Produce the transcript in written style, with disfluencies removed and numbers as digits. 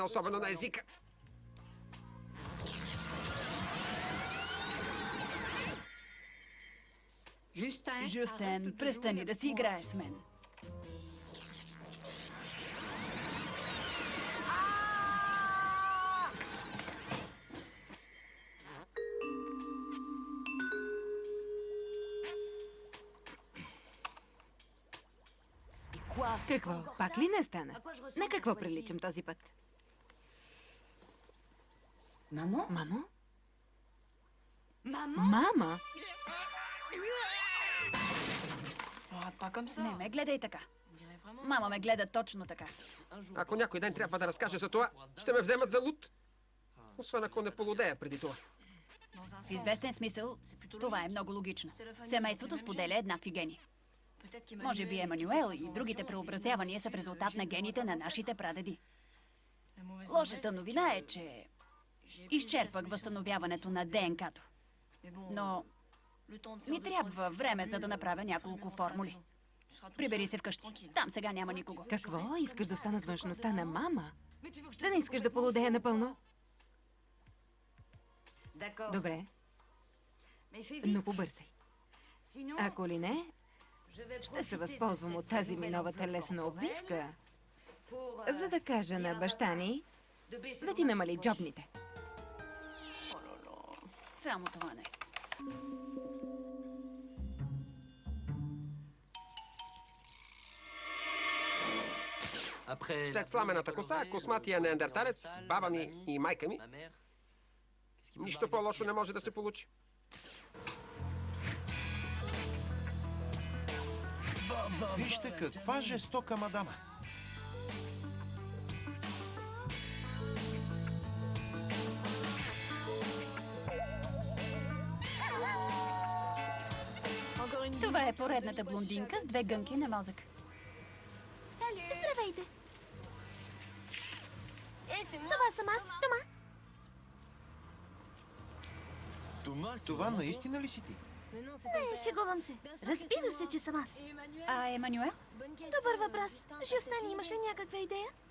особено на езика. Жюстен, престани да си играеш с мен. Какво? Пак ли не стана? На какво приличам този път? Мамо? Мамо? Мама? Не ме гледай така. Мама ме гледа точно така. Ако някой ден трябва да разкаже за това, ще ме вземат за луд. Освен ако не полудея преди това. В известен смисъл, това е много логично. Семейството споделя еднакви гени. Може би Емануел и другите преобразявания са в резултат на гените на нашите прадеди. Лошата новина е, че изчерпах възстановяването на ДНК-то. Но ми трябва време, за да направя няколко формули. Прибери се вкъщи. Там сега няма никого. Какво? Искаш да остана с външността на мама? Да не искаш да полудея напълно? Добре, но побързай. Ако ли не, ще се възползвам от тази ми нова телесна обвивка, за да кажа на баща ни да ти намали джобните. Само това не. След сламената коса, косматия неандерталец, баба ми и майка ми, нищо по-лошо не може да се получи. Вижте каква жестока мадама. Това е поредната блондинка с две гънки на мозък. Здравейте! Това съм аз, Тома. Това наистина ли си ти? Не, шегувам се. Разбира се, че съм аз. А Емануел? Добър въпрос. Жюстен, имаш ли някаква идея?